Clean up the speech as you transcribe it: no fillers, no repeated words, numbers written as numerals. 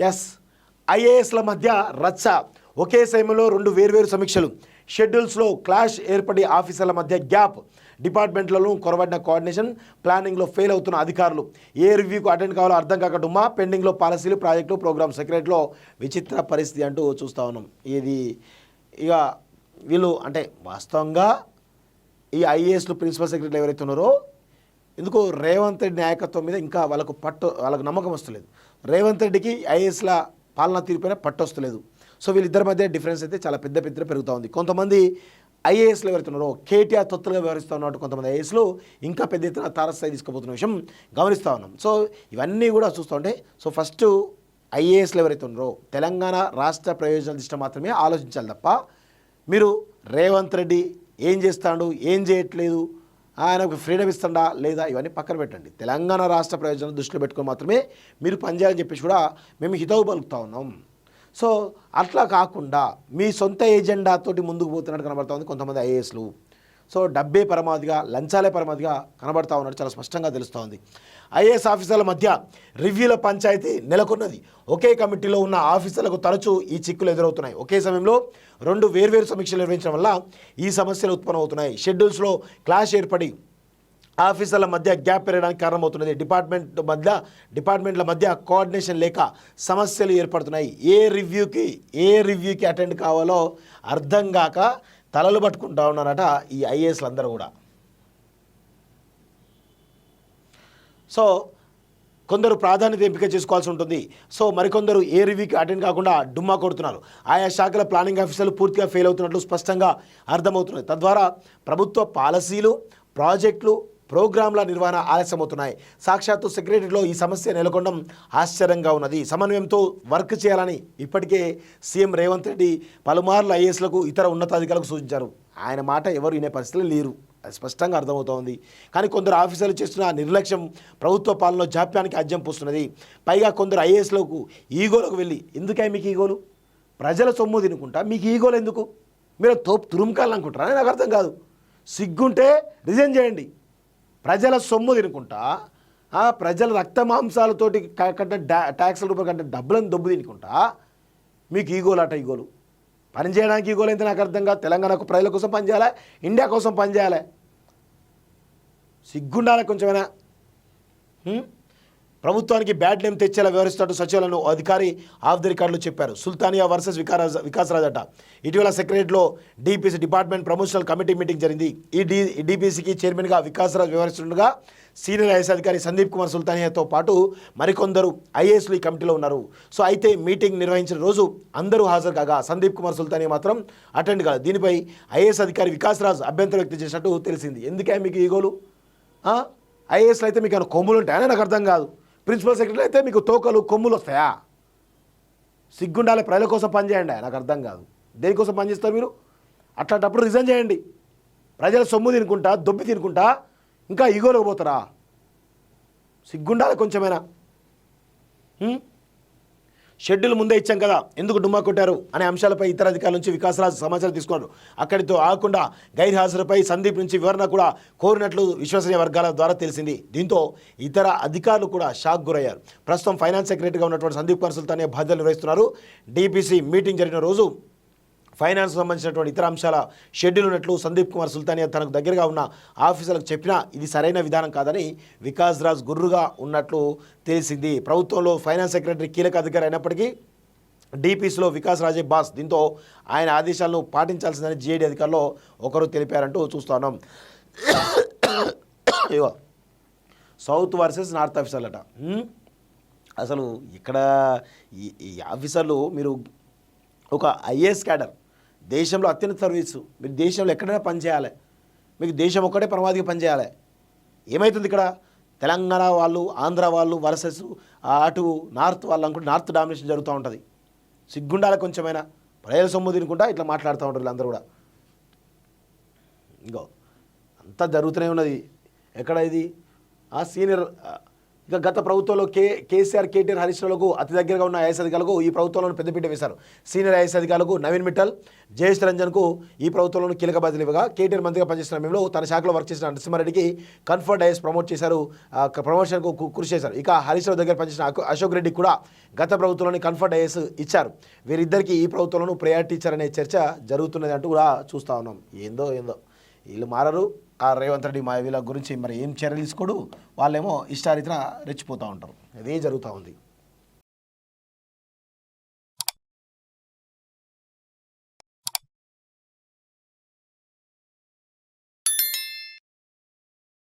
Yes, ఐఏఎస్ల మధ్య రచ్చ, ఒకే సమయంలో రెండు వేర్వేరు సమీక్షలు, షెడ్యూల్స్లో క్లాష్ ఏర్పడి ఆఫీసర్ల మధ్య గ్యాప్, డిపార్ట్మెంట్లలో కొరబడిన కోఆర్డినేషన్, ప్లానింగ్లో ఫెయిల్ అవుతున్న అధికారులు, ఏ రివ్యూకు అటెండ్ కావాలో అర్థం కాక డుమ్మా, పెండింగ్లో పాలసీలు, ప్రాజెక్టులు, ప్రోగ్రామ్ సెక్రటరీలో విచిత్ర పరిస్థితి అంటూ చూస్తూ ఉన్నాం. ఇది ఇక వీళ్ళు అంటే వాస్తవంగా ఈ ఐఏఎస్లు ప్రిన్సిపల్ సెక్రటరీ ఎవరైతే ఉన్నారో ఎందుకో రేవంత్ రెడ్డి నాయకత్వం మీద ఇంకా వాళ్ళకు నమ్మకం వస్తలేదు. రేవంత్ రెడ్డికి ఐఏఎస్ల పాలనా తీరుపైన పట్టు వస్తలేదు. సో వీళ్ళిద్దరి మధ్య డిఫరెన్స్ అయితే చాలా పెద్ద పెరుగుతూ ఉంది. కొంతమంది ఐఏఎస్లు ఎవరుతున్నారో కేటీఆర్ తొత్తులుగా వ్యవహరిస్తూ ఉన్నట్టు కొంతమంది ఐఏఎస్లు ఇంకా పెద్ద ఎత్తున తారస్థాయి తీసుకుపోతున్న విషయం గమనిస్తూ ఉన్నాం. సో ఇవన్నీ కూడా చూస్తూ ఉంటే సో ఫస్ట్ ఐఏఎస్లు ఎవరైతే ఉన్నారో తెలంగాణ రాష్ట్ర ప్రయోజనాల దృష్ట్యా మాత్రమే ఆలోచించాలి తప్ప మీరు రేవంత్ రెడ్డి ఏం చేస్తాడు, ఏం చేయట్లేదు, ఆయనకు ఫ్రీడమ్ ఇస్తాడా లేదా ఇవన్నీ పక్కన పెట్టండి. తెలంగాణ రాష్ట్ర ప్రయోజనాలు దృష్టిలో పెట్టుకొని మాత్రమే మీరు పనిచేయాలని చెప్పేసి కూడా మేము హితవు పలుకుతూ ఉన్నాం. సో అట్లా కాకుండా మీ సొంత ఏజెండాతోటి ముందుకు పోతున్నట్టు కనబడతా ఉంది కొంతమంది ఐఏఎస్లు. సో డబ్బే పరమావధిగా, లంచాలే పరమావధిగా కనబడతా ఉన్నట్టు చాలా స్పష్టంగా తెలుస్తూ ఉంది. ఐఏఎస్ ఆఫీసర్ల మధ్య రివ్యూల పంచాయతీ నెలకొన్నది. ఒకే కమిటీలో ఉన్న ఆఫీసర్లకు తరచూ ఈ చిక్కులు ఎదురవుతున్నాయి. ఒకే సమయంలో రెండు వేర్వేరు సమీక్షలు నిర్వహించడం వల్ల ఈ సమస్యలు ఉత్పన్నమవుతున్నాయి. షెడ్యూల్స్లో క్లాష్ ఏర్పడి ఆఫీసర్ల మధ్య గ్యాప్ పెరగడానికి కారణమవుతున్నది. డిపార్ట్మెంట్ల మధ్య కోఆర్డినేషన్ లేక సమస్యలు ఏర్పడుతున్నాయి. ఏ రివ్యూకి అటెండ్ కావాలో అర్థం కాక తలలు పట్టుకుంటా ఉన్నారట ఈ ఐఏఎస్లు అందరూ కూడా. సో కొందరు ప్రాధాన్యత ఎంపిక చేసుకోవాల్సి ఉంటుంది. సో మరికొందరు ఏ రివ్యూకి అటెండ్ కాకుండా డుమ్మా కొడుతున్నారు. ఆయా శాఖల ప్లానింగ్ ఆఫీసర్లు పూర్తిగా ఫెయిల్ అవుతున్నట్లు స్పష్టంగా అర్థమవుతున్నది. తద్వారా ప్రభుత్వ పాలసీలు, ప్రాజెక్టులు, ప్రోగ్రాంల నిర్వహణ ఆలస్యమవుతున్నాయి. సాక్షాత్తు సెక్రటరీలో ఈ సమస్య నెలకొనడం ఆశ్చర్యంగా ఉన్నది. సమన్వయంతో వర్క్ చేయాలని ఇప్పటికే సీఎం రేవంత్ రెడ్డి పలుమార్లు ఐఏఎస్లకు ఇతర ఉన్నతాధికారులకు సూచించారు. ఆయన మాట ఎవరు వినే పరిస్థితులు లేరు, అది స్పష్టంగా అర్థమవుతోంది. కానీ కొందరు ఆఫీసర్లు చేస్తున్న నిర్లక్ష్యం ప్రభుత్వ పాలనలో జాప్యానికి అజ్జం పూస్తున్నది. పైగా కొందరు ఐఏఎస్లకు ఈగోలకు వెళ్ళి, ఎందుకే మీకు ఈగోలు? ప్రజల సొమ్ము తినుకుంటా మీకు ఈగోలు ఎందుకు? మీరు తురుముకాలనుకుంటారా? నాకు అర్థం కాదు. సిగ్గుంటే రిజైన్ చేయండి. ప్రజల సొమ్ము తినుకుంటా, ప్రజల రక్త మాంసాలతోటి కట్టిన ట్యాక్స్ల రూపాయలు కట్టిన డబ్బులను దొబ్బు తినుకుంటా మీకు ఈగోలు ఈగోలు. పని చేయడానికి ఈగోలు అయితే నాకు అర్థం కాదు. తెలంగాణకు ప్రజల కోసం పనిచేయాలి, ఇండియా కోసం పనిచేయాలి. సిగ్గుండాలి కొంచెమైనా. ప్రభుత్వానికి బ్యాడ్ నేమ్ తెచ్చేలా వ్యవహరిస్తున్నట్టు సచివాలయంలో అధికారి ఆఫ్ ది రికార్డులు చెప్పారు. సుల్తానియా వర్సెస్ వికాస్ రాజ్ అట. ఇటీవల సెక్రటరీలో DPC department promotional committee meeting జరిగింది. ఈ డిపిసికి చైర్మన్గా వికాస్ రాజ్ వ్యవహరిస్తుండగా సీనియర్ ఐఏఎస్ అధికారి సందీప్ కుమార్ సుల్తానియాతో పాటు మరికొందరు ఐఏఎస్లు ఈ కమిటీలో ఉన్నారు. సో అయితే మీటింగ్ నిర్వహించిన రోజు అందరూ హాజరు కాగా సందీప్ కుమార్ సుల్తానియా మాత్రం అటెండ్ కాలేదు. దీనిపై ఐఏఎస్ అధికారి వికాస్ రాజ్ అభ్యంతరం వ్యక్తం చేసినట్టు తెలిసింది. ఎందుకే మీకు ఈగోలు? ఐఏఎస్లు అయితే మీకు ఏమైనా కొమ్ములు ఉంటాయని నాకు అర్థం కాదు. ప్రిన్సిపల్ సెక్రటరీ అయితే మీకు తోకలు కొమ్ములు వస్తాయా? సిగ్గుండాలి. ప్రజల కోసం పనిచేయండి. నాకు అర్థం కాదు దేనికోసం పనిచేస్తారు మీరు? అట్లాంటప్పుడు రిజైన్ చేయండి. ప్రజల సొమ్ము తినుకుంటా, దొబ్బి తినుకుంటా ఇంకా ఈగోలోకి పోతారా? సిగ్గుండాలి కొంచెమైనా. షెడ్యూల్ ముందే ఇచ్చాం కదా, ఎందుకు డుమ్మా కొట్టారు అనే అంశాలపై ఇతర అధికారుల నుంచి వికాసరాజ్ సమాచారం తీసుకున్నారు. అక్కడితో ఆగకుండా గైర్హాజరుపై సందీప్ నుంచి వివరణ కూడా కోరినట్లు విశ్వసనీయ వర్గాల ద్వారా తెలిసింది. దీంతో ఇతర అధికారులు కూడా షాక్ గురయ్యారు. ప్రస్తుతం ఫైనాన్స్ సెక్రటరీగా ఉన్నటువంటి సందీప్ కుమార్ సుల్తానియా బాధ్యతలు నిర్వహిస్తున్నారు. డిపిసి మీటింగ్ జరిగిన రోజు ఫైనాన్స్ సంబంధించినటువంటి ఇతర అంశాల షెడ్యూల్ ఉన్నట్లు సందీప్ కుమార్ సుల్తానియా తనకు దగ్గరగా ఉన్న ఆఫీసర్లకు చెప్పినా ఇది సరైన విధానం కాదని వికాస్ రాజ్ గుర్రుగా ఉన్నట్లు తెలిసింది. ప్రభుత్వంలో ఫైనాన్స్ సెక్రటరీ కీలక అధికారి అయినప్పటికీ డిపిసిలో వికాస్ రాజే బాస్. దీంతో ఆయన ఆదేశాలను పాటించాల్సిందని జీఏడీ అధికారులు ఒకరు తెలిపారంటూ చూస్తున్నాం. ఇగో సౌత్ వర్సెస్ నార్త్ ఆఫీసర్లట. అసలు ఇక్కడ ఈ ఆఫీసర్లు మీరు ఒక ఐఏఎస్ క్యాడర్, దేశంలో అత్యున్నత సర్వీసు, మీరు దేశంలో ఎక్కడైనా పనిచేయాలి, మీకు దేశం ఒక్కటే పరమావధిగా పనిచేయాలి. ఏమవుతుంది ఇక్కడ? తెలంగాణ వాళ్ళు, ఆంధ్ర వాళ్ళు వర్సెస్ అటు నార్త్ వాళ్ళు అనుకుంటే నార్త్ డామినేషన్ జరుగుతూ ఉంటుంది. సిగ్గుండాలి కొంచెమైనా. ప్రజల సొమ్ము తినుకుంటా ఇట్లా మాట్లాడుతూ ఉంటారు వీళ్ళందరూ కూడా. ఇంకో అంతా జరుగుతూనే ఉన్నది. ఎక్కడ ఇది? సీనియర్ ఇక గత ప్రభుత్వంలో కేసీఆర్ కేటీఆర్ హరీష్ రావులకు అతి దగ్గరగా ఉన్న ఐఏఎస్ అధికారులకు ఈ ప్రభుత్వంలో పెద్దపీట వేశారు. సీనియర్ ఐఏఎస్ అధికారులకు నవీన్ మిట్టల్, జయేష్ రంజన్కు ఈ ప్రభుత్వంలో కీలక బాధ్యతలు ఇవ్వగా కేటీఆర్ మంత్రిగా పనిచేసిన సమయంలో తన శాఖలో వర్క్ చేసిన నరసింహారెడ్డికి కన్ఫర్ట్ ఐఏఎస్ ప్రమోట్ చేశారు. ప్రమోషన్కు కృషి చేశారు. ఇక హరీష్ రావు దగ్గర పనిచేసిన అశోక్ రెడ్డికి కూడా గత ప్రభుత్వంలోని కన్ఫర్ట్ ఐఏఎస్ ఇచ్చారు. వీరిద్దరికీ ఈ ప్రభుత్వంలో ప్రయారిటీ ఇచ్చారనే చర్చ జరుగుతున్నది అంటూ కూడా చూస్తూ ఉన్నాం. ఏందో వీళ్ళు మారరు. ఆ రేవంత్ రెడ్డి వీళ్ళ గురించి మరి ఏం చర్యలు తీసుకోడు, వాళ్ళేమో ఇష్టారీతిన రెచ్చిపోతూ ఉంటారు. అదే జరుగుతూ ఉంది.